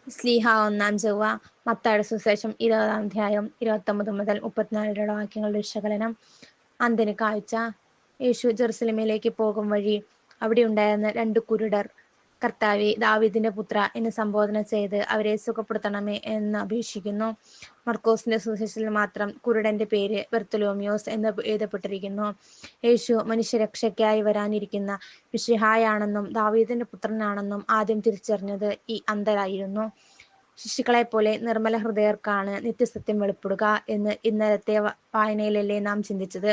സ്ലീഹ 1-ാം ചൊവ്വ. മത്തായിയുടെ സുവിശേഷം 20-ാം അധ്യായം 29 മുതൽ 34 വാക്യങ്ങളുടെ വിശകലനം. അന്ധന് കാഴ്ച. യേശു ജെറുസലേമിലേക്ക് പോകും വഴി അവിടെ ഉണ്ടായിരുന്ന 2 കുരുടർ കർത്താവേ, ദാവീദിന്റെ പുത്ര എന്ന് സംബോധന ചെയ്ത് അവരെ സുഖപ്പെടുത്തണമേ എന്ന് അപേക്ഷിക്കുന്നു. മർക്കോസിന്റെ സുവിശേഷത്തിൽ മാത്രം കുരുടന്റെ പേര് ബർത്തലോമിയോസ് എന്ന് എഴുതപ്പെട്ടിരിക്കുന്നു. യേശു മനുഷ്യരക്ഷയ്ക്കായി വരാനിരിക്കുന്ന മിശിഹായാണെന്നും ദാവീദിന്റെ പുത്രനാണെന്നും ആദ്യം തിരിച്ചറിഞ്ഞത് ഈ അന്ധരായിരുന്നു. ശിശുക്കളെപ്പോലെ നിർമ്മല ഹൃദയർക്കാണ് നിത്യസത്യം വെളിപ്പെടുക എന്ന് ഇന്നലത്തെ വായനയിലല്ലേ നാം ചിന്തിച്ചത്.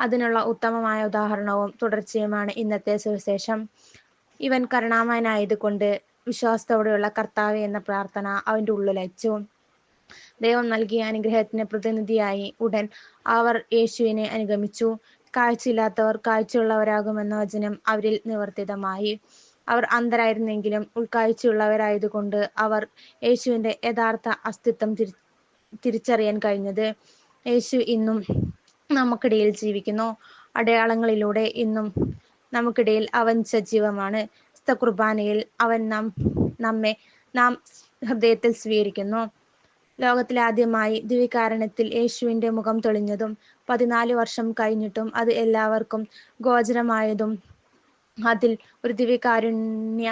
അതിനുള്ള ഉത്തമമായ ഉദാഹരണവും തുടർച്ചയുമാണ് ഇന്നത്തെ സുവിശേഷം. ഇവൻ കരുണാമയനായതുകൊണ്ട് വിശ്വാസത്തോടെയുള്ള കർത്താവേ എന്ന പ്രാർത്ഥന അവന്റെ ഉള്ളിലച്ചു. ദൈവം നൽകിയ അനുഗ്രഹത്തിന് പ്രതിനിധിയായി ഉടൻ അവർ യേശുവിനെ അനുഗമിച്ചു. കാഴ്ചയില്ലാത്തവർ കാഴ്ചയുള്ളവരാകുമെന്ന വചനം അവരിൽ നിവർത്തിതമായി. അവർ അന്ധരായിരുന്നെങ്കിലും ഉൾക്കാഴ്ചയുള്ളവരായതുകൊണ്ട് അവർ യേശുവിന്റെ യഥാർത്ഥ അസ്തിത്വം തിരിച്ചറിയാൻ കഴിഞ്ഞത്. യേശു ഇന്നും നമുക്കിടയിൽ ജീവിക്കുന്നു. അടയാളങ്ങളിലൂടെ ഇന്നും നമുക്കിടയിൽ അവൻ സജീവമാണ്. വിശുദ്ധ കുർബാനയിൽ അവൻ നാം ഹൃദയത്തിൽ സ്വീകരിക്കുന്നു. ലോകത്തിലാദ്യമായി ദിവ്യകാരുണ്യത്തിൽ യേശുവിന്റെ മുഖം തെളിഞ്ഞതും 14 വർഷം കഴിഞ്ഞിട്ടും അത് എല്ലാവർക്കും ഗോചരമായതും അതിൽ ഒരു ദിവ്യകാരുണ്യ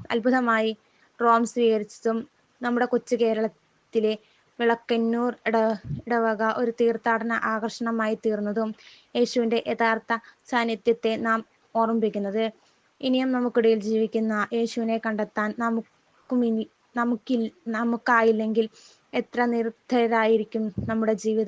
അത്ഭുതമായി റോം സ്വീകരിച്ചതും നമ്മുടെ കൊച്ചു കേരളത്തിലെ വിളക്കന്നൂർ ഇടവക ഒരു തീർത്ഥാടന ആകർഷണമായി തീർന്നതും യേശുവിന്റെ യഥാർത്ഥ സാന്നിധ്യത്തെ നാം ഓർമ്മിപ്പിക്കുന്നത്. ഇനിയും നമുക്കിടയിൽ ജീവിക്കുന്ന യേശുവിനെ കണ്ടെത്താൻ നമുക്കായില്ലെങ്കിൽ എത്ര നിരുദ്ധരായിരിക്കും നമ്മുടെ ജീവിതം.